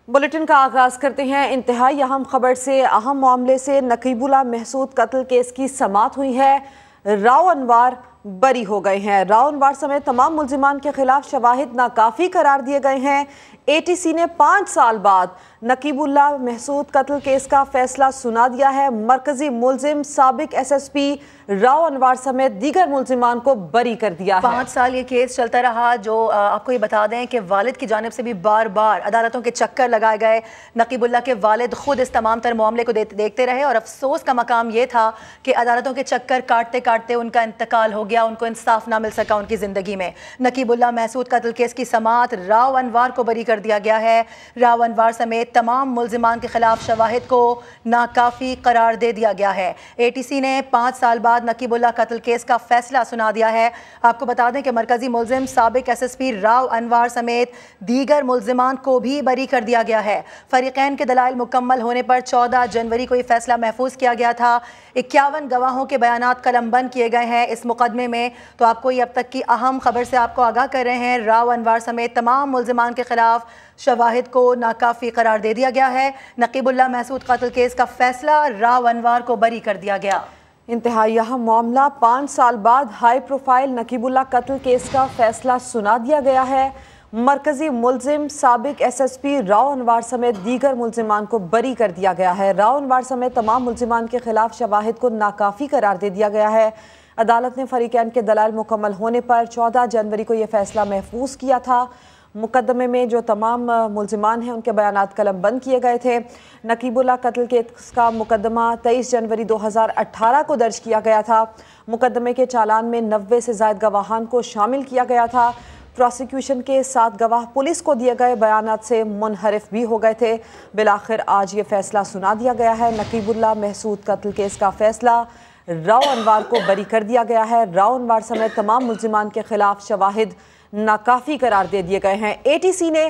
Bulletin का आगाज करते हैं इंतहाई अहम खबर से। अहम मामले से नकीबुल्लाह महसूद कत्ल केस की समाअत हुई है। राव अनवार बरी हो गए हैं। राव अनवार समेत तमाम मुल्जिमान के खिलाफ शवाहिद नाकाफी करार दिए गए हैं। ATC ने 5 साल बाद नकीबुल्लाह महसूद कत्ल केस का फैसला सुना दिया है। मरकजी मुल्जिम साबिक SSP राव अनवार समेत दीगर मुल्जिमान को बरी कर दिया है। 5 साल ये केस चलता रहा। जो आपको ये बता दें कि वालिद की जानिब से भी बार बार अदालतों के चक्कर लगाए गए। नकीबुल्लाह के वालिद खुद इस तमाम तर मामले को देखते रहे और अफसोस का मकाम ये था कि अदालतों के चक्कर काटते काटते उनका इंतकाल हो गया, उनको इंसाफ ना मिल सका उनकी ज़िंदगी में। नकीबुल्लाह महसूद कत्ल केस की समाअत राव अनवार को बरी कर दिया गया है। राव अनवार समेत तमाम मुल्जिमान के खिलाफ शवाहिद को नाकाफी करार दे दिया गया है। ATC ने 5 साल बाद नकीबुल्लाह कत्ल केस का फैसला सुना दिया है। आपको बता दें कि मरकजी मुल्जिम साबिक SSP राव अनवार समेत दीगर मुल्जिमान को भी बरी कर दिया गया है। फरीकैन के दलाइल मुकम्मल होने पर 14 जनवरी को यह फैसला महफूज किया गया था। 51 गवाहों के बयानात कलमबंद किए गए हैं इस मुकदमे में। तो आपको ये अब तक की अहम खबर से आपको आगाह कर रहे हैं। राव अनवार समेत तमाम मुल्जिमान के खिलाफ शवाहिद को नाकाफी करार दे दिया गया है। नकीबुल्लाह महसूद कत्ल केस का फैसला राव अनवार को बरी कर दिया गया। इंतहाई अहम मामला। 5 साल बाद हाई प्रोफाइल नकीबुल्लाह कत्ल केस का फैसला सुना दिया गया है। मरकजी मुल्जिम साबिक SSP राव अनवार समेत दीगर मुल्जिमान को बरी कर दिया गया है। राव अनवार समेत तमाम मुल्जिमान के खिलाफ शवाहिद को नाकाफी करार दे दिया गया है। अदालत ने फरीकैन के दलाइल मुकम्मल होने पर 14 जनवरी को यह फैसला महफूज किया था। मुकदमे में जो तमाम मुल्जिमान हैं उनके बयानात कलम बंद किए गए थे। नकीबुल्लाह कत्ल केस का मुकदमा 23 जनवरी 2018 को दर्ज किया गया था। मुकदमे के चालान में 90 से ज़ायद गवाहान को शामिल किया गया था। प्रोसिक्यूशन के 7 गवाह पुलिस को दिए गए बयानात से मुनहरिफ भी हो गए थे। बिलाखिर आज ये फैसला सुना दिया गया है। नकीबुल्लाह महसूद कत्ल केस का फैसला राव अनवार को बरी कर दिया गया है। राव अनवार समेत तमाम मुल्जिमान के खिलाफ शवाहिद नाकाफी करार दे दिए गए हैं। ATC ने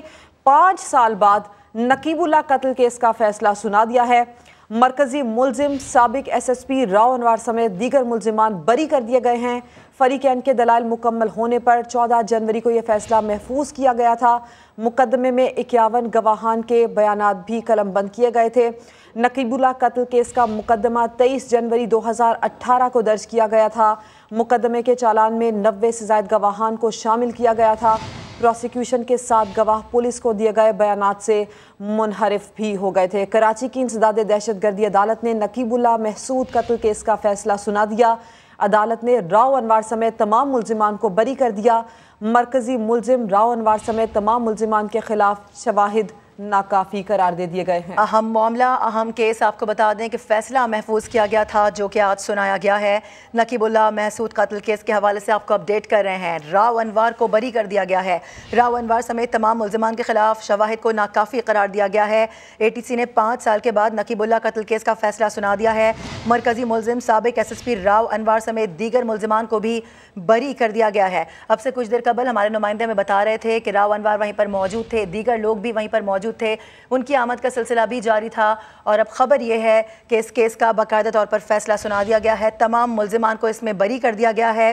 5 साल बाद नकीबुल्लाह कत्ल केस का फैसला सुना दिया है। मरकजी मुल्जिम साबिक SSP राव अनवार समेत दीगर मुल्जिमान बरी कर दिए गए हैं। फरीकैन के दलाइल मुकम्मल होने पर 14 जनवरी को यह फैसला महफूज किया गया था। मुकदमे में 51 गवाहान के बयानात भी कलम बंद किए गए थे। नकीबुल्लाह कत्ल केस का मुकदमा 23 जनवरी 2018 को दर्ज किया गया था। मुकदमे के चालान में 90 से ज़ायद गवाहान को शामिल किया गया था। प्रोसिक्यूशन के 7 गवाह पुलिस को दिए गए बयानात से मुनहरिफ भी हो गए थे। कराची की इंसदादे दहशतगर्दी अदालत ने नकीबुल्लाह महसूद कत्ल केस का फैसला सुना दिया। अदालत ने राव अनवार समेत तमाम मुल्जिमान को बरी कर दिया। मरकजी मुल्जिम राव अनवार समेत तमाम मुल्जिमान के खिलाफ शवाहिद नाकाफी करार दे दिए गए हैं। अहम मामला, अहम केस। आपको बता दें कि फैसला महफूज किया गया था जो कि आज सुनाया गया है। नकीबुल्लाह महसूद कत्ल केस के हवाले से आपको अपडेट कर रहे हैं। राव अनवार को बरी कर दिया गया है। राव अनवार समेत तमाम मुल्जिमान के खिलाफ शवाहिद को नाकाफी करार दिया गया है। ATC ने 5 साल के बाद नकीबुल्लाह कत्ल केस का फैसला सुना दिया है। मरकजी मुल्जिम साबिक SSP राव अनवार समेत दीगर मुल्जिमान को भी बरी कर दिया गया है। अब से कुछ देर कबल हमारे नुमाइंदे में बता रहे थे कि राव अनवार वहीं पर मौजूद थे, दीगर लोग भी वहीं पर मौजूद थे, उनकी आमद का सिलसिला भी जारी था। और अब खबर यह है कि इस केस का बाकायदा तौर पर फैसला सुना दिया गया है। तमाम मुल्जिमान को इसमें बरी कर दिया गया है।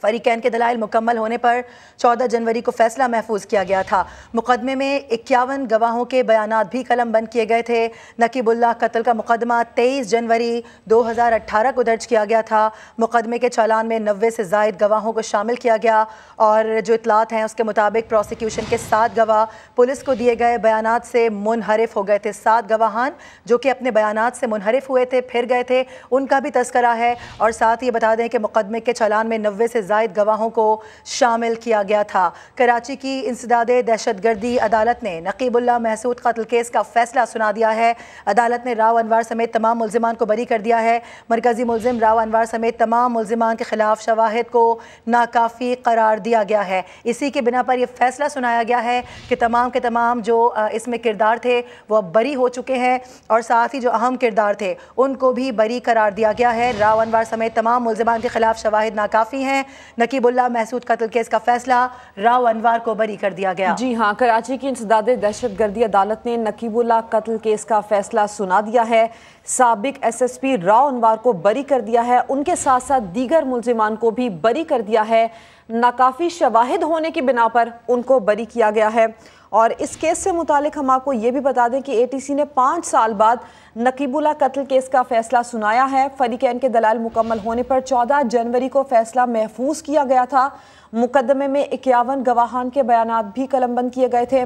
फरीकैन के दलाइल मुकम्मल होने पर 14 जनवरी को फैसला महफूज किया गया था। मुकदमे में 51 गवाहों के बयानात भी कलम बंद किए गए थे। नकीबुल्लाह कत्ल का मुकदमा 23 जनवरी 2018 को दर्ज किया गया था। मुकदमे के चालान में 90 से ज़ायद गवाहों को शामिल किया गया और जो इतलात हैं उसके मुताबिक प्रोसिक्यूशन के 7 गवाह पुलिस को दिए गए बयानात से मुनहरिफ हो गए थे। 7 गवाहान जो कि अपने बयानात से मुनहरिफ हुए थे, फिर गए थे, उनका भी तस्करा है। और साथ ही बता दें कि मुकदमे के चालान में 90 से ज़ायद गवाहों को शामिल किया गया था। कराची की इंसदादे दहशतगर्दी अदालत ने नकीबुल्लाह महसूद कत्ल केस का फैसला सुना दिया है। अदालत ने राव अनवार समेत तमाम मुल्जिमान को बरी कर दिया है। मरकजी मुल्जिम राव अनवार समेत तमाम मुल्जिमान के खिलाफ शवाहिद को नाकाफी करार दिया गया है। इसी के बिना पर यह फैसला सुनाया गया है कि तमाम के तमाम जो इसमें किरदार थे वो अब बरी हो चुके हैं और साथ ही जो अहम किरदार थे उनको भी बरी करार दिया गया है। राव अनवार समेत तमाम मुल्जिमान के खिलाफ शवाहिद नाकाफी हैं। नकीबुल्लाह महसूद कत्ल केस का फैसला राव अनवार को बरी कर दिया गया। जी हाँ, कराची की इंसदादे दहशतगर्दी अदालत ने नकीबुल्लाह कत्ल केस का फैसला सुना दिया है। साबिक SSP राव अनवार को बरी कर दिया है। उनके साथ साथ दीगर मुल्जिमान को भी बरी कर दिया है। नाकाफी शवाहिद होने की बिना पर उनको बरी किया गया है और इस केस से मुतालिक हम आपको ये भी बता दें कि एटीसी ने 5 साल बाद नकीबुल्ला कत्ल केस का फैसला सुनाया है। फरीकैन के दलाल मुकम्मल होने पर 14 जनवरी को फैसला महफूज किया गया था। मुकदमे में 51 गवाहान के बयानात भी कलमबंद किए गए थे,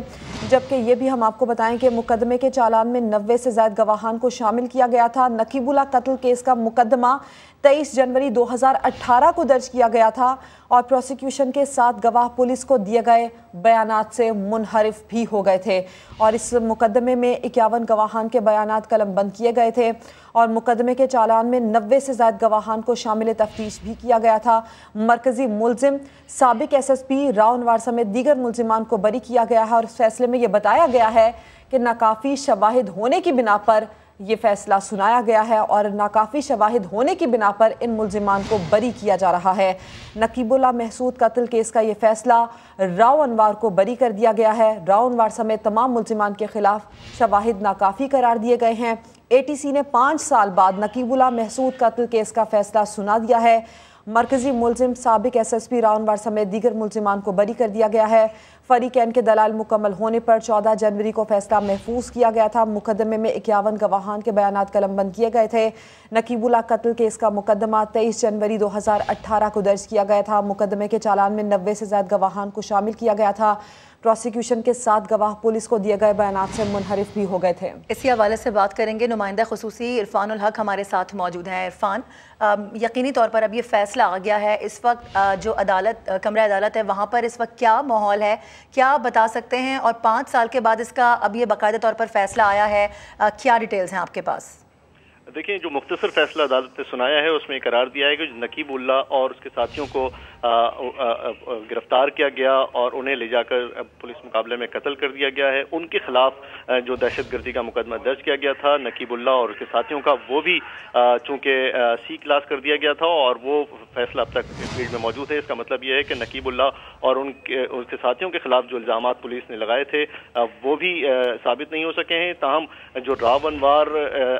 जबकि ये भी हम आपको बताएं कि मुकदमे के चालान में 90 से ज़ायद गवाहान को शामिल किया गया था। नकीबुल्ला कत्ल केस का मुकदमा 23 जनवरी 2018 को दर्ज किया गया था और प्रोसिक्यूशन के 7 गवाह पुलिस को दिए गए बयानात से मुनहरिफ भी हो गए थे और इस मुकदमे में 51 गवाहान के बयानात कलमबंद किए गए थे और मुकदमे के चालान में 90 से ज़ायद गवाहान को शामिल तफ्तीश भी किया गया था। मरकजी मुलजिम साबिक SSP राव अनवार समेत दीगर मुलजिमान को बरी किया गया है और इस फैसले में यह बताया गया है कि नाकाफ़ी शवाहिद होने की बिना पर यह फैसला सुनाया गया है और नाकाफ़ी शवाहिद होने की बिना पर इन मुलजिमान को बरी किया जा रहा है। नकीबुल्ला महसूद कत्ल केस का यह फैसला राव अनवार को बरी कर दिया गया है। राव अनवार समेत तमाम मुलजिमान के खिलाफ शवाहिद नाकाफ़ी करार दिए गए हैं। एटीसी ने 5 साल बाद नकीबुल्ला महसूद कत्ल केस का फैसला सुना दिया है। मरकजी मुलजिम साबिक SSP राव अनवार समेत दीगर मुलजिमान को बरी कर दिया गया है। फरीकैन के दलाल मुकम्मल होने पर 14 जनवरी को फैसला महफूज किया गया था। मुकदमे में 51 गवाहान के बयानात कलमबंद किए गए थे। नकीबुल्ला कत्ल केस का मुकदमा 23 जनवरी 2018 को दर्ज किया गया था। मुकदमे के चालान में 90 से ज़्यादा गवाहान को शामिल किया गया था। प्रोसिक्यूशन के 7 गवाह पुलिस को दिए गए बयानात से मुनहरिफ भी हो गए थे। इसी हवाले से बात करेंगे। नुमाइंदा खुसूसी इरफानुल हक हमारे साथ मौजूद हैं। इरफान, यकीनी तौर पर अब ये फैसला आ गया है, इस वक्त जो अदालत कमरा अदालत है वहाँ पर इस वक्त क्या माहौल है, क्या बता सकते हैं? और 5 साल के बाद इसका अब ये बाकायदा तौर पर फैसला आया है, क्या डिटेल्स हैं आपके पास? देखिए, जो मुख्तसर फैसला अदालत ने सुनाया है उसमें करार दिया है कि नकीबुल्ला और उसके साथियों को गिरफ्तार किया गया और उन्हें ले जाकर पुलिस मुकाबले में कत्ल कर दिया गया है। उनके खिलाफ जो दहशतगर्दी का मुकदमा दर्ज किया गया था नकीबुल्ला और उसके साथियों का, वो भी चूंकि C क्लास कर दिया गया था और वो फैसला अब तक फील्ड में मौजूद है। इसका मतलब यह है कि नकीबुल्ला और उसके साथियों के खिलाफ जो इल्जाम पुलिस ने लगाए थे वो भी साबित नहीं हो सके हैं। ताहम जो राव अनवार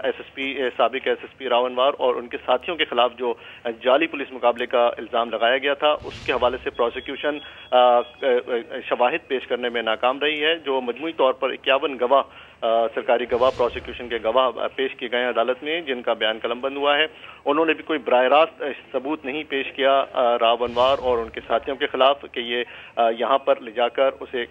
SSP साबिक SSP राव अनवार और उनके साथियों के खिलाफ जो जाली पुलिस मुकाबले का इल्जाम लगाया गया था उसके हवाले से प्रोसिक्यूशन शवाहिद पेश करने में नाकाम रही है। जो मजमूई तौर पर 51 गवाह सरकारी गवाह प्रोसिक्यूशन के गवाह पेश किए गए अदालत में, जिनका बयान कलमबंद हुआ है, उन्होंने भी कोई बराह रास्त सबूत नहीं पेश किया राव अनवार और उनके साथियों के खिलाफ कि ये यहाँ पर ले जाकर उसे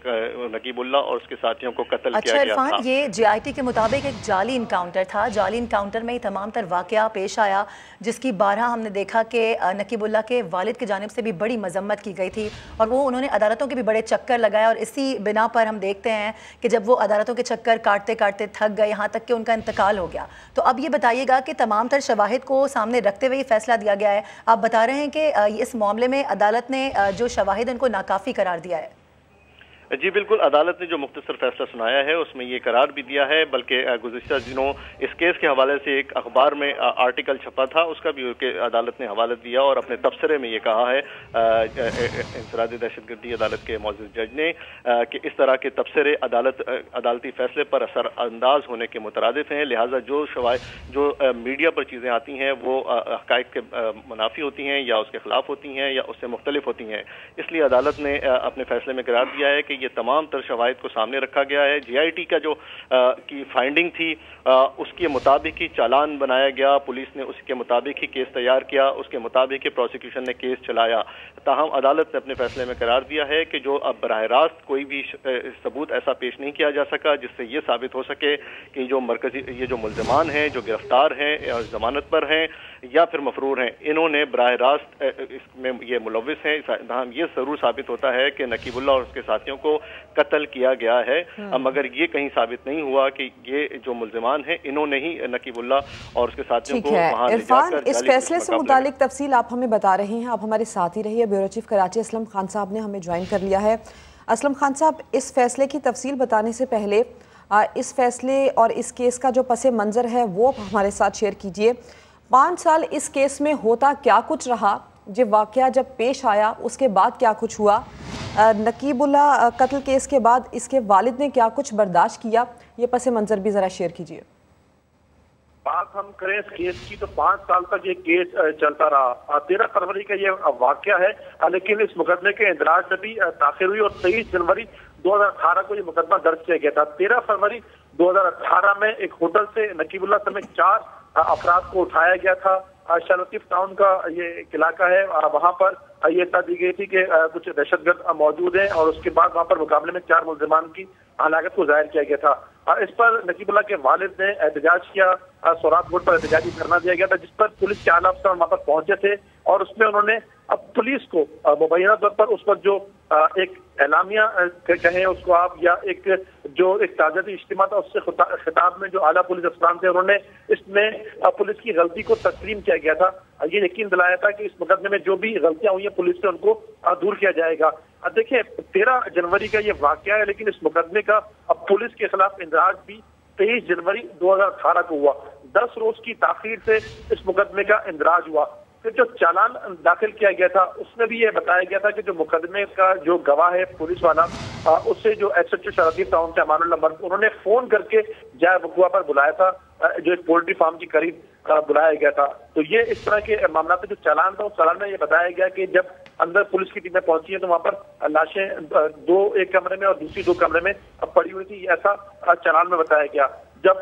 नकीबुल्ला और उसके साथियों को कत्ल किया गया था। ये JIT के मुताबिक एक जाली इनकाउंटर था। जाली इनकाउंटर में ही तमाम तर वाकया पेश आया, जिसकी 12 हमने देखा कि नकीबुल्ला के वालिद की जानिब से भी बड़ी मजम्मत की गई थी और वो उन्होंने अदालतों के भी बड़े चक्कर लगाए और इसी बिना पर हम देखते हैं कि जब वो अदालतों के चक्कर काटते काटते थक गए, यहाँ तक कि उनका इंतकाल हो गया। तो अब ये बताइएगा कि तमाम तर शवाहिद को सामने रखते हुए फैसला दिया गया है। आप बता रहे हैं कि इस मामले में अदालत ने जो शवाहिद उनको नाकाफी करार दिया है। जी बिल्कुल, अदालत ने जो मुख्तसर फैसला सुनाया है उसमें ये करार भी दिया है, बल्कि गुज़िश्ता दिनों इस केस के हवाले से एक अखबार में आर्टिकल छपा था, उसका भी अदालत ने हवाला दिया और अपने तबसरे में ये कहा है इंफरादी दहशतगर्दी अदालत के मौजूद जज ने कि इस तरह के तबसरे अदालती फैसले पर असर अंदाज होने के मुतरादिफ हैं। लिहाजा जो मीडिया पर चीज़ें आती हैं वो हक़ाइक़ के मुनाफी होती हैं या उसके खिलाफ होती हैं या उससे मुख्तलिफ होती हैं। इसलिए अदालत ने अपने फैसले में करार दिया है कि ये तमाम तर शवाहिद को सामने रखा गया है। JIT का जो की फाइंडिंग थी उसके मुताबिक ही चालान बनाया गया, पुलिस ने उसके मुताबिक ही केस तैयार किया, उसके मुताबिक ही प्रोसिक्यूशन ने केस चलाया। ताहम अदालत ने अपने फैसले में करार दिया है कि जो अब बराह रास्त कोई भी सबूत ऐसा पेश नहीं किया जा सका जिससे ये साबित हो सके कि ये जो मुल्ज़िमान हैं, जो गिरफ्तार हैं या जमानत पर हैं या फिर मफरूर हैं, इन्होंने बराह रास्त इसमें ये मुलव्विस हैं। ताहम ये जरूर साबित होता है कि नकीबुल्ला और उसके साथियों को कत्ल किया गया है, मगर ये कहीं साबित नहीं हुआ कि ये जो मुल्ज़िमान हैं इन्होंने ही नकीबुल्ला और उसके साथियों को वहां ले जाकर। इस फैसले से मुतालिक तफसील आप हमें बता रहे हैं, आप हमारे साथ ही रहिए। ब्यूरो चीफ कराची असलम खान साहब ने हमें ज्वाइन कर लिया है। असलम खान साहब, इस फैसले की तफसील बताने से पहले इस फैसले और इस केस का जो पसे मंजर है वो हमारे साथ शेयर कीजिए। 5 साल इस केस में होता क्या कुछ रहा, जो वाकया जब पेश आया उसके बाद क्या कुछ हुआ, नकीबुल्ला कत्ल केस के बाद इसके वालिद ने क्या कुछ बर्दाश्त किया, ये पसे मंजर भी ज़रा शेयर कीजिए। बात हम करें इस केस की तो 5 साल तक ये केस चलता रहा। 13 फरवरी का ये वाकया है, लेकिन इस मुकदमे के इंदराज में भी ताखिर हुई और 23 जनवरी 2018 को ये मुकदमा दर्ज किया गया था। 13 फरवरी 2018 में एक होटल से नकीबुल्लाह समेत 4 अफराद को उठाया गया था। शाह-लतीफ टाउन का ये एक इलाका है, वहां पर ये इत्तला दी गई थी कि कुछ दहशतगर्द मौजूद हैं और उसके बाद वहां पर मुकाबले में 4 मुल्जिमान की हलाकत को जाहिर किया गया था। इस पर नकीबुल्लाह के वालिद ने एहतजाज किया, सोराब बोर्ड पर एहतजाजी धरना दिया गया था, जिस पर पुलिस के आला अफसर वहां पर पहुंचे थे और उसमें उन्होंने अब पुलिस को मुबैना तौर पर उस पर जो एक एलामिया कहें उसको आप, या एक ताज़ाती इज्तिमा था, उससे खिताब में जो आला पुलिस अफसरान थे उन्होंने इसमें पुलिस की गलती को तस्लीम किया गया था। ये यकीन दिलाया था कि इस मुकदमे में जो भी गलतियां हुई हैं पुलिस से उनको दूर किया जाएगा। देखिए 13 जनवरी का ये वाकया है, लेकिन इस मुकदमे का अब पुलिस के खिलाफ इंदराज भी 23 जनवरी 2018 को हुआ। 10 रोज की ताखीर से इस मुकदमे का इंदराज हुआ। फिर जो चालान दाखिल किया गया था उसमें भी ये बताया गया था कि जो मुकदमे का जो गवाह है पुलिस वाला, उससे जो SHO शाह-लतीफ टाउन से अमानुल्लाह मर्द, उन्होंने फोन करके जाए वकुआ पर बुलाया था, जो एक पोल्ट्री फार्म के करीब बुलाया गया था। तो ये इस तरह के मामला जो चालान था, उस चालान में ये बताया गया कि जब अंदर पुलिस की टीमें पहुंची है तो वहां पर लाशें 2 एक कमरे में और दूसरी 2 कमरे में पड़ी हुई थी, ऐसा चालान में बताया गया। जब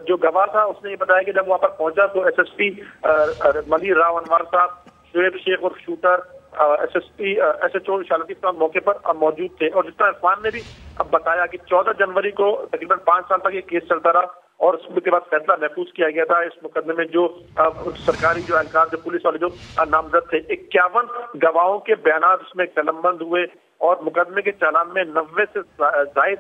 जो गवाह था उसने ये बताया कि जब वहां पर पहुंचा तो SSP मलिर राव अनवर साहब, शुएब शेख और शूटर, SHO शाह-लतीफ टाउन मौके पर मौजूद थे। और जितना इरफान ने भी अब बताया कि 14 जनवरी को तकरीबन 5 साल तक ये केस चलता रहा और उसके बाद फैसला महफूज किया गया था। इस मुकदमे में जो सरकारी जो एहलकार, जो पुलिस वाले जो नामजद थे, 51 गवाहों के बयान उसमें कलमबंद हुए और मुकदमे के चालान में 90 से जायद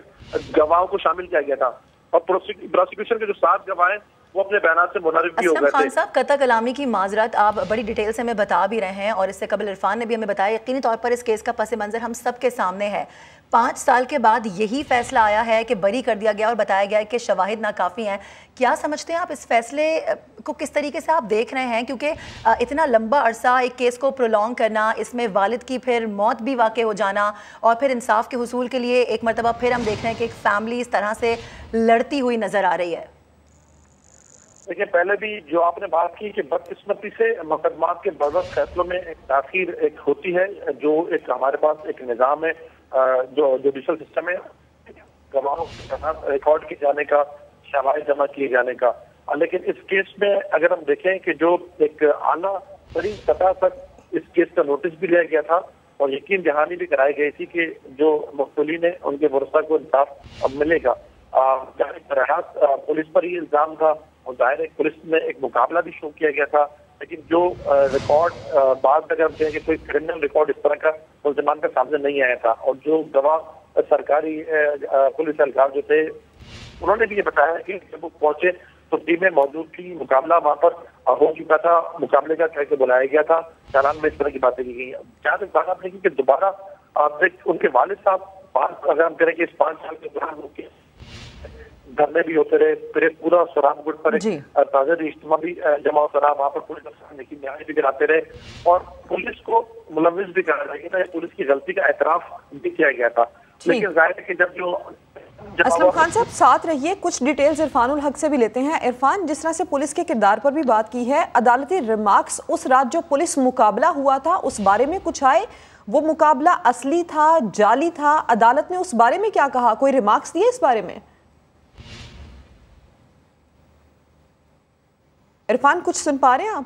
गवाहों को शामिल किया गया था। और प्रोसिक्यूशन के जो 7 गवाह हैं वो अपने बयान से मुनारिफ भी हो गए थे। खान साहब, कतई कलामी की माजरत आप बड़ी डिटेल से हमें बता भी रहे हैं और इससे कबल इरफान ने भी हमें बताया, यकीनी तौर पर इस केस का पस मंजर हम सब के सामने है। 5 साल के बाद यही फैसला आया है कि बरी कर दिया गया और बताया गया है कि शवाहिद नाकाफी हैं। क्या समझते हैं आप इस फैसले को, किस तरीके से आप देख रहे हैं? क्योंकि इतना लंबा अरसा एक केस को प्रोलॉन्ग करना, इसमें वालिद की फिर मौत भी वाक़ हो जाना और फिर इंसाफ के हुसूल के लिए एक मरतबा फिर हम देख रहे हैं कि एक फैमिली इस तरह से लड़ती हुई नजर आ रही है। देखिए, पहले भी जो आपने बात की कि बदकिस्मती से मुकदमात के बरवक्त फैसलों में एक ताखीर एक होती है, जो एक हमारे पास एक निज़ाम है, जो जुडिशल सिस्टम है, गवाहों के साथ रिकॉर्ड किए जाने का, शवाहिद जमा किए जाने का। लेकिन इस केस में अगर हम देखें कि जो एक आला तरीन सतह तक इस केस का नोटिस भी लिया गया था और यकीन दहानी भी कराई गई थी कि जो मुख्तलिन है उनके वरसा को इंसाफ अब मिलेगा। पुलिस पर ही इल्जाम था और जाहिर है पुलिस में एक मुकाबला भी शुरू किया गया था, लेकिन जो रिकॉर्ड बाद में अगर हम कहें कि कोई क्रिमिनल रिकॉर्ड इस तरह का मुल्जिमान का सामने नहीं आया था। और जो गवाह सरकारी पुलिस एहलकार जो थे उन्होंने भी ये बताया कि जब वो पहुंचे तो टीमें मौजूद थी, मुकाबला वहां पर हो चुका था, मुकाबले का कह के बुलाया गया था, चालान में इस तरह की बातें की गई। जहाँ तक बात आपने की कि दोबारा उनके वालिद साहब अगर हम करें कि इस 5 साल के दौरान धरने भी होते रहे, फिर पूरा सोराब गुट पर ताज़ा इज्तिमा भी जमा होता रहा, वहाँ पर पुलिस अफसर की न्याय भी कराते रहे और पुलिस को मुलविस भी कराया गया था, पुलिस की गलती का एतराफ भी किया गया था। लेकिन जाहिर है कि जब असलम खान साहब साथ रहिए, कुछ डिटेल्स इरफानुल हक से भी लेते हैं। इरफान, जिस तरह से पुलिस के किरदार पर भी बात की है, अदालती रिमार्क्स उस रात जो पुलिस मुकाबला हुआ था उस बारे में कुछ आए? वो मुकाबला असली था, जाली था? अदालत ने उस बारे में क्या कहा? कोई रिमार्क्स दिए इस बारे में? इरफान, कुछ सुन पा रहे हैं आप?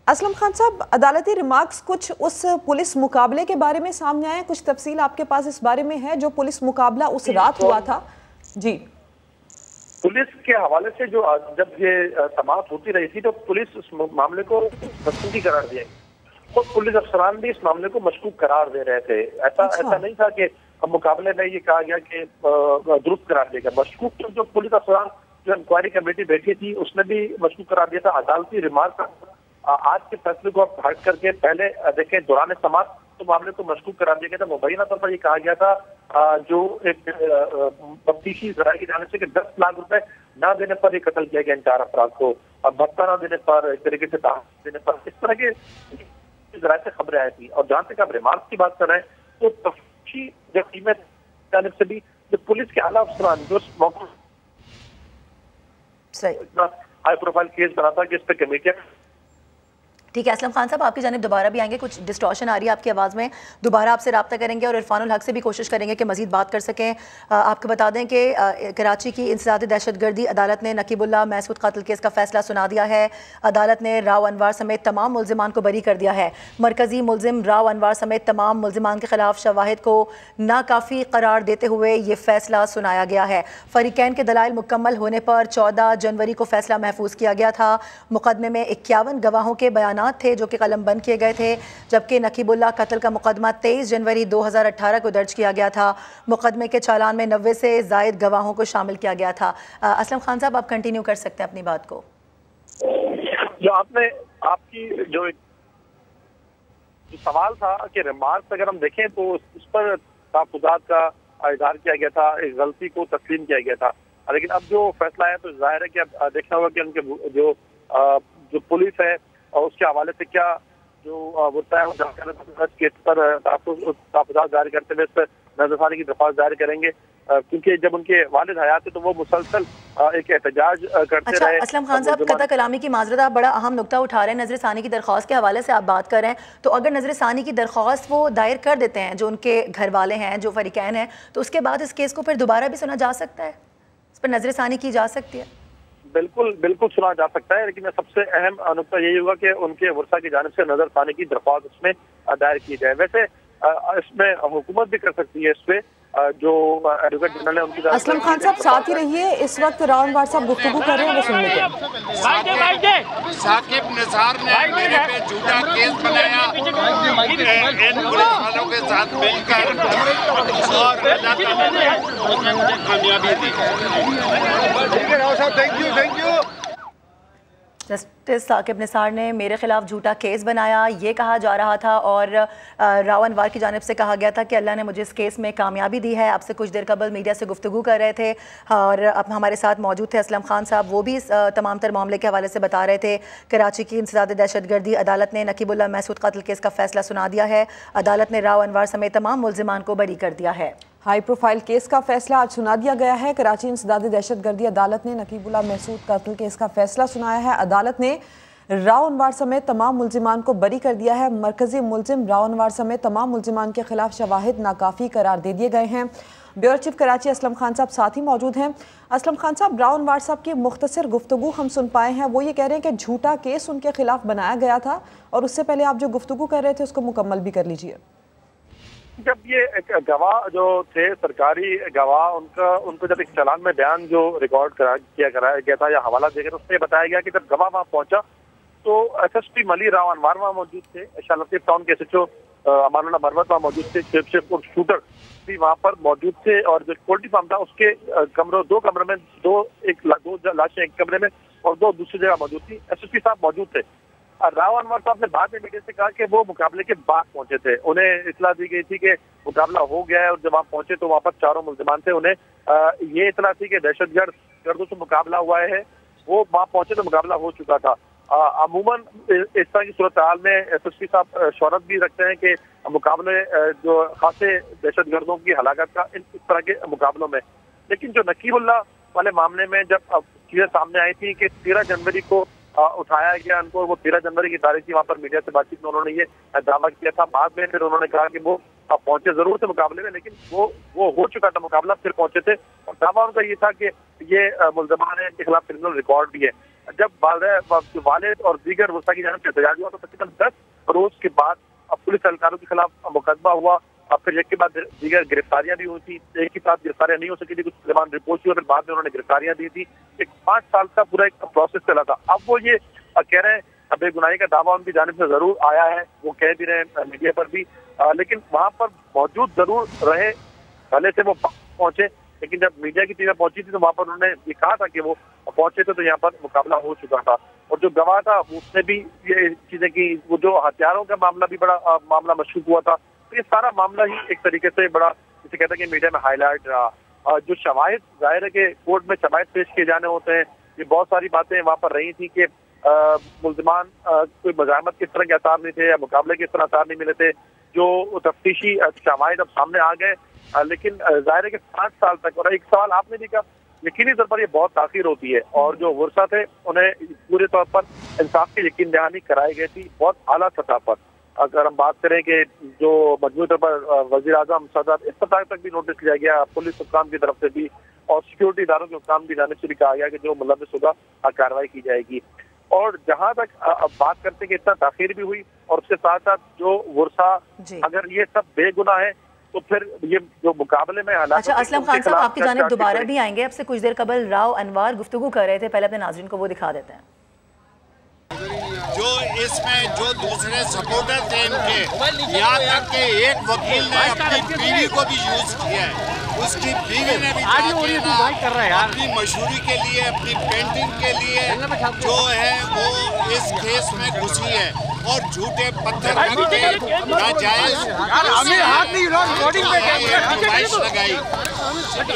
असलम खान साहब, अदालती रिमार्क्स कुछ उस पुलिस मुकाबले के बारे में सामने आए? कुछ तफसील आपके पास इस बारे में है जो पुलिस मुकाबला उस रात हुआ था? जी, पुलिस के हवाले से जो जब ये समाअत होती रही थी तो पुलिस उस मामले को मशकूकी करार दिया और पुलिस अफसरान भी इस मामले को मशकूक करार दे रहे थे। ऐसा नहीं था कि मुकाबले में ये कहा गया कि दुरुस्त करार दिया। मशकूक जो पुलिस अफसरान जो इंक्वायरी कमेटी बैठी थी उसने भी मशकूक करार दिया था। अदालती रिमार्क आज के फैसले को आप हट करके पहले देखें, दौरान समाअत तो मामले को मशकूक करार दिया गया था। मुबैना तौर पर ये कहा गया था जो एक तफ्तीशी जराये की जानिब से कि 10 लाख रुपए न देने पर ये कत्ल किया गया इन 4 अफराद को, भत्ता न देने पर, एक तरीके से देने पर, इस तरह के जराये से खबरें आई थी। और जहाँ तक आप रिमार्क की बात कर रहे हैं तो तफ्तीशी जब टीमें जानिब से भी जो पुलिस के आला अफसरान जो मौके इतना हाई प्रोफाइल केस बना था कि इस पर कमेटियां ठीक है असलम खान साहब, आपकी जानिब दोबारा भी आएंगे, कुछ डिस्टॉर्शन आ रही है आपकी आवाज़ में, दोबारा आपसे रब्ता करेंगे और इरफानुल हक से भी कोशिश करेंगे कि मजीद बात कर सकें। आपको बता दें कि कराची की इंसदाद दहशतगर्दी अदालत ने नकीबुल्लाह महसूद कत्ल केस का फैसला सुना दिया है। अदालत ने राव अनवार समेत तमाम मुल्जिमान को बरी कर दिया है। मरकजी मुल्जिम राव अनवार समेत तमाम मुल्जिमान के खिलाफ शवाहिद को नाकाफ़ी करार देते हुए ये फैसला सुनाया गया है। फरीकैन के दलाइल मुकम्मल होने पर 14 जनवरी को फैसला महफूज किया गया था। मुकदमे में 51 गवाहों के बयान थे जो कि कलम बंद किए गए थे, जबकि नकीबुल्लाह कत्ल का मुकदमा 23 जनवरी 2018 को दर्ज किया गया था। मुकदमे के चालान में 90 से ज़ायद गवाहों को शामिल किया गया था। असलम खान साहब, आप कंटिन्यू कर सकते हैं अपनी बात को। जो आपने आपकी जो सवाल था कि रिमार्क्स अगर हम देखें तो उस पर तहफ़्फ़ुज़ात का इज़हार किया गया था, एक गलती को तस्लीम किया गया था, लेकिन अब जो फैसला है तो जाहिर है कि अब देखना होगा कि उनके जो पुलिस है और उसके हवाले से क्या जो होता है केस पर तहफ़्फ़ुज़ात जारी करते हुए इस पर नज़रसानी की दरख्वास्त जारी करेंगे, क्योंकि जब उनके वालिद हयात थे तो वो मुसलसल एक एहतजाज करते रहे। असलम खान साहब, कता कलामी की माजरत, आप बड़ा अहम नुकता उठा रहे हैं। नजर सानी की दरख्वास्त के हवाले से आप बात कर रहे हैं, तो अगर नजर सानी की दरख्वास्त वो दायर कर देते हैं जो उनके घर वाले हैं, जो फरीकैन हैं, तो उसके बाद इस केस को फिर दोबारा भी सुना जा सकता है, इस पर नजर सानी की जा सकती है? बिल्कुल बिल्कुल सुना जा सकता है, लेकिन सबसे अहम नुकता यही होगा कि उनके वर्षा की जानिब से नजर सानी की दरख्वास्त उसमें दायर की जाए। वैसे इसमें हुकूमत भी कर सकती है, इस पे जो एडवोकेट जनरल है उनकी। असलम खान साहब साथ ही रहिए, इस वक्त राव अनवार साहब गुफ्तगू कर रहे हैं, वो सुन लेते हैं। साकिब निसार ने मेरे पे झूठा केस बनाया इन पुलिस वालों के साथ मिलकर और कामयाबी दी। Thank you. Justice Saqib Nisar ने मेरे खिलाफ झूठा केस बनाया, ये कहा जा रहा था, और राव अनवार की जानिब से कहा गया था कि अल्लाह ने मुझे इस केस में कामयाबी दी है। आपसे कुछ देर कबल मीडिया से गुफ्तगू कर रहे थे और अब हमारे साथ मौजूद थे असलम खान साहब, वो भी इस तमाम तर मामले के हवाले से बता रहे थे। कराची की इंसदाद दहशतगर्दी अदालत ने नकीबुल्लाह महसूद कत्ल केस का फैसला सुना दिया है। अदालत ने राव अनवार समेत तमाम मुल्जिमान को बरी कर दिया है। हाई प्रोफाइल केस का फैसला आज सुना दिया गया है। कराची इंसदाद दहशतगर्दी अदालत ने नकीबुल्लाह महसूद कत्ल केस का फैसला सुनाया है। अदालत ने राव अनवार समेत तमाम मुल्जिमान को बरी कर दिया है। मरकजी मुल्जिम राव अनवार समेत तमाम मुल्जिमान के खिलाफ शवाहिद नाकाफ़ी करार दे दिए गए हैं। ब्यूरो चीफ कराची असलम खान साहब साथ ही मौजूद हैं। असलम खान साहब, राव अनवार साहब की मुख्तसर गुफ्तगू हम सुन पाए हैं, वो ये कह रहे हैं कि झूठा केस उनके खिलाफ बनाया गया था, और उससे पहले आप जो गुफ्तगू कर रहे थे उसको मुकम्मल भी कर लीजिए। जब ये गवाह जो थे, सरकारी गवाह, उनको जब एक चालान में बयान जो रिकॉर्ड कराया गया था या हवाला देकर, उसमें बताया गया कि जब गवाह वहाँ पहुंचा तो SSP मली राव अनवार वहाँ मौजूद थे, शाह लतीफ टाउन के SHO अमानुल्लाह मरवत वहाँ मौजूद थे, शेख और शूटर भी वहाँ पर मौजूद थे, और जो पोल्ट्री फार्म था उसके दो कमरे में दो लाशें एक कमरे में और दो दूसरी जगह मौजूद थी। SSP साहब मौजूद थे। राव अनवार साहब ने बाद में मीडिया से कहा कि वो मुकाबले के बाद पहुंचे थे, उन्हें इतला दी गई थी कि मुकाबला हो गया है, और जब वहाँ पहुंचे तो वहाँ पर 4 मुल्जिमान थे। उन्हें ये इतला थी कि दहशतगर्दों से मुकाबला हुआ है, वो वहाँ पहुंचे तो मुकाबला हो चुका था। अमूमन इस तरह की सूरत हाल में SSP साहब शोहरत भी रखते हैं कि मुकाबले जो खासे दहशतगर्दों की हलाकत का इस तरह के मुकाबलों में। लेकिन जो नकीबुल्लाह वाले मामले में जब चीजें सामने आई थी कि 13 जनवरी को उठाया गया उनको, वो 13 जनवरी की तारीख थी, वहाँ पर मीडिया से बातचीत में उन्होंने ये दावा किया था। बाद में फिर उन्होंने कहा कि वो पहुंचे जरूर थे मुकाबले में, लेकिन वो हो चुका था मुकाबला, फिर पहुंचे थे, और दावा उनका ये था कि ये मुल्ज़मान के खिलाफ क्रिमिनल रिकॉर्ड भी है। जब वालिद और दीगर वसा की जानिब से एहतजाज हुआ तो तकरीबन 10 रोज के बाद पुलिस एहलकारों के खिलाफ मुकदमा हुआ, और फिर एक के बाद दीगर गिरफ्तारियां भी हुई थी। एक ही साथ गिरफ्तारियां नहीं हो सकी थी, कुछ मुल्ज़मान रिपोर्ट हुई, फिर बाद में उन्होंने गिरफ्तारियां दी थी। एक 5 साल का पूरा एक प्रोसेस चला था। अब वो ये कह रहे हैं बेगुनाही का दावा उनकी जानिब से जरूर आया है, वो कह भी रहे हैं मीडिया पर भी, लेकिन वहां पर मौजूद जरूर रहे, भले से वो पहुंचे, लेकिन जब मीडिया की टीमें पहुंची थी तो वहां पर उन्होंने ये कहा था कि वो पहुंचे थे तो यहाँ पर मुकाबला हो चुका था। और जो गवाह था उसने भी ये चीजें की, वो जो हथियारों का मामला भी बड़ा मामला मशहूर हुआ था। तो ये सारा मामला ही एक तरीके से बड़ा, जिसे कहते हैं कि मीडिया में हाईलाइट रहा। जो शवाहिद, जाहिर है कि कोर्ट में शवाहिद पेश किए जाने होते हैं, ये बहुत सारी बातें वहाँ पर रही थी कि मुल्जिमान कोई मज़ाहमत किस तरह के आसार नहीं थे या मुकाबले किस तरह आसार नहीं मिले थे। जो तफ्तीशी शवाहिद अब सामने आ गए, लेकिन जाहिर है कि 5 साल तक, और एक सवाल आपने भी कहा यकीनी तौर पर ये बहुत तासीर होती है। और जो वर्षा थे उन्हें पूरे तौर पर इंसाफ की यकीन दहानी कराई गई थी बहुत आला सतह पर। अगर हम बात करें कि जो मजबूत तौर पर वजीर आजम, सदर, इस सतह तक भी नोटिस लिया गया, पुलिस हुक्काम की तरफ से भी और सिक्योरिटी इदारों के हुक्काम भी जाने से भी कहा गया कि जो मुलविस होगा कार्रवाई की जाएगी। और जहां तक अब बात करते हैं कि इतना ताखीर भी हुई और उसके साथ साथ जो वर्षा, अगर ये सब बेगुनाह है तो फिर ये जो मुकाबले में हालात। अच्छा असलम खान साहब, आपकी जानिब दोबारा भी आएंगे। आपसे कुछ देर कबल राव अनवार गुफ्तगू कर रहे थे, पहले अपने नाज़रीन को वो दिखा देते हैं। जो इसमें जो दूसरे सपोर्टर थे इनके, यहाँ तक के एक वकील ने अपनी बीवी को भी यूज किया है। उसकी बीवी ने भी अपनी मशहूरी के लिए, अपनी पेंटिंग के लिए जो है वो इस केस में घुसी है और झूठे पत्थर नाजायज लगाई।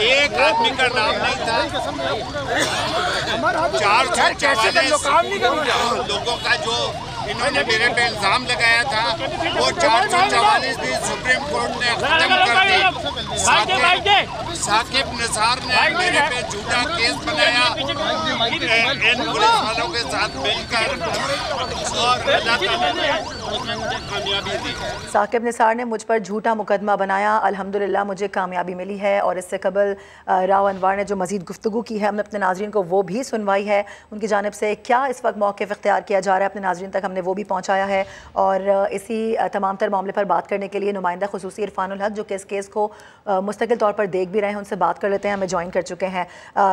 एक आदमी का नाम नहीं था, 444 लोगों का जो इन्होंने मेरे पे इल्जाम लगाया था वो 444 भी सुप्रीम कोर्ट ने खत्म कर दी। साकिब निसार ने मेरे पे झूठा केस बनाया इन पुलिस वालों के साथ मिलकर और कामयाबी दी। साकिब निसार ने मुझ पर झूठा मुकदमा बनाया, अल्हम्दुलिल्लाह मुझे कामयाबी मिली है। और इससे कबल राव अनवार ने जो मजीद गुफ्तगू की है, हमने अपने नाज़रीन को वो भी सुनवाई है। उनकी जानिब से क्या इस वक्त मौक़िफ़ इख्तियार किया जा रहा है अपने नाज़रीन तक हमने वो भी पहुँचाया है। और इसी तमाम तर मामले पर बात करने के लिए नुमाइंदा खुसूसी इरफानुल हक जो कि इस केस को मुस्तकिल तौर पर देख भी रहे हैं, उनसे बात कर लेते हैं। हमें ज्वाइन कर चुके हैं।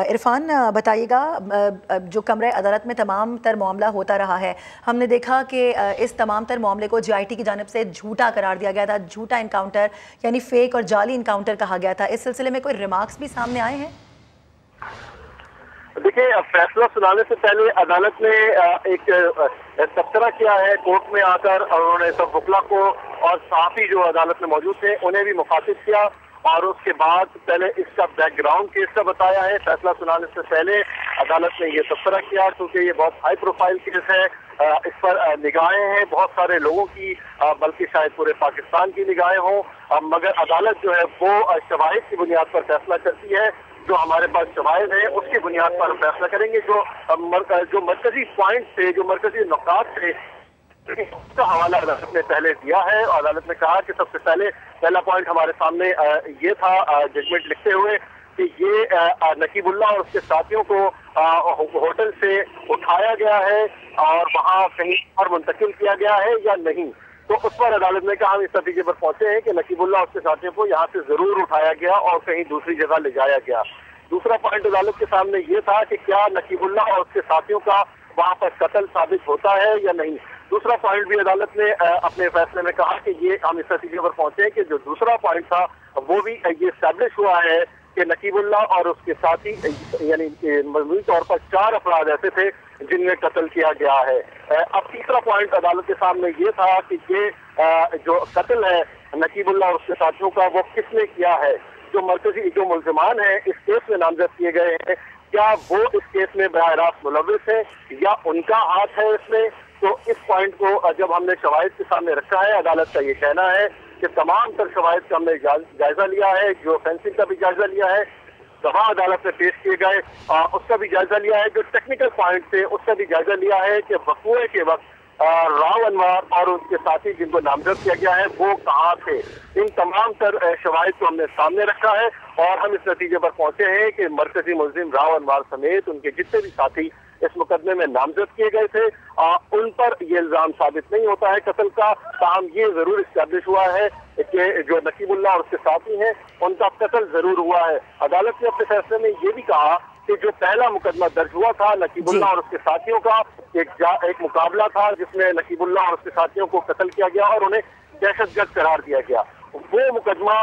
इरफान, बताइएगा, जो कमरे अदालत में तमाम तर मामला होता रहा है, हमने देखा कि इस तमाम तर मामले को JIT की जानिब से झूठा करार दिया गया था, झूठा इनकाउंटर यानी फेक और जाली इनकाउंटर कहा गया था। इस सिलसिले में कोई रिमार्क्स भी सामने आए हैं? देखिए, फैसला सुनाने से पहले अदालत ने एक तबसरा किया है कोर्ट में आकर, और उन्होंने सब वकला को और सहाफी जो अदालत में मौजूद थे उन्हें भी मुखातिब किया और उसके बाद पहले इसका बैकग्राउंड केस का बताया है। फैसला सुनाने से पहले अदालत ने ये तबसरा किया क्योंकि ये बहुत हाई प्रोफाइल केस है, इस पर निगाहें हैं बहुत सारे लोगों की, बल्कि शायद पूरे पाकिस्तान की निगाहें हों, मगर अदालत जो है वो शवाहिद की बुनियाद पर फैसला करती है। जो हमारे पास शवाहिद है उसकी बुनियाद पर फैसला करेंगे। जो मरकजी पॉइंट थे, जो मरकजी नुकात थे, उसका हवाला अदालत ने पहले दिया है। और अदालत ने कहा कि सबसे पहला पॉइंट हमारे सामने ये था जजमेंट लिखते हुए कि ये नकीबुल्लाह और उसके साथियों को होटल से उठाया गया है और वहाँ कहीं और मुंतकिल किया गया है या नहीं। तो उस पर अदालत ने कहा हम इस नतीजे पर पहुंचे हैं कि नकीबुल्लाह और उसके साथियों को यहाँ से जरूर उठाया गया और कहीं दूसरी जगह ले जाया गया। दूसरा पॉइंट अदालत के सामने ये था कि क्या नकीबुल्लाह और उसके साथियों का वहाँ पर कत्ल साबित होता है या नहीं। दूसरा पॉइंट भी अदालत ने अपने फैसले में कहा कि ये हम इस नतीजे पर पहुंचे हैं कि जो दूसरा पॉइंट था वो भी ये एस्टैब्लिश हुआ है कि नकीबुल्लाह और उसके साथी यानी मजमूई तौर पर 4 अफराद ऐसे थे जिनमें कत्ल किया गया है। अब तीसरा पॉइंट अदालत के सामने ये था कि ये जो कत्ल है नकीबुल्लाह और उसके साथियों का वो किसने किया है। जो मरकजी जो मुल्जिमान हैं इस केस में नामजद किए गए हैं, क्या वो इस केस में बराह रास्त मुलव्विस है या उनका हाथ है इसमें। तो इस पॉइंट को जब हमने शवाहिद के सामने रखा है, अदालत का ये कहना है कि तमाम तर शवाहिद का हमने जायजा लिया है, जो फेंसिंग का भी जायजा लिया है, गवाह अदालत में पेश किए गए उसका भी जायजा लिया है, जो टेक्निकल पॉइंट थे उसका भी जायजा लिया है कि वक़ूए के वक्त राव अनवार और उनके साथी जिनको नामजद किया गया है वो कहाँ थे। इन तमाम तर शवाहिद को हमने सामने रखा है और हम इस नतीजे पर पहुंचे हैं कि मरकजी मुल्जिम राव अनवार समेत उनके जितने भी साथी इस मुकदमे में नामजद किए गए थे उन पर ये इल्जाम साबित नहीं होता है कत्ल का। ताहम ये जरूर इस्टेब्लिश हुआ है कि जो नकीबुल्लाह और उसके साथी हैं उनका कत्ल जरूर हुआ है। अदालत ने अपने फैसले में ये भी कहा कि जो पहला मुकदमा दर्ज हुआ था नकीबुल्लाह और उसके साथियों का, एक मुकाबला था जिसमें नकीबुल्लाह और उसके साथियों को कत्ल किया गया और उन्हें दहशतगर्द करार दिया गया, वो मुकदमा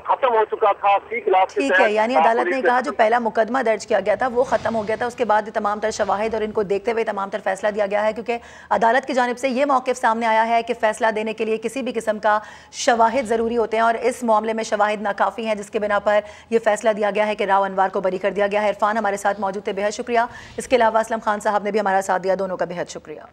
खत्म हो चुका था। ठीक है, यानी अदालत ने कहा जो पहला मुकदमा दर्ज किया गया था वो खत्म हो गया था, उसके बाद तमाम तर शवाहिद और इनको देखते हुए तमाम तर फैसला दिया गया है, क्योंकि अदालत की जानिब से ये मौक़िफ़ सामने आया है कि फैसला देने के लिए किसी भी किस्म का शवाहिद ज़रूरी होते हैं और इस मामले में शवाहिद नाकाफ़ी हैं, जिसके बिना पर यह फैसला दिया गया है कि राव अनवार को बरी कर दिया गया है। इरफान हमारे साथ मौजूद थे, बेहद शुक्रिया। इसके अलावा असलम खान साहब ने भी हमारा साथ दिया, दोनों का बेहद शुक्रिया।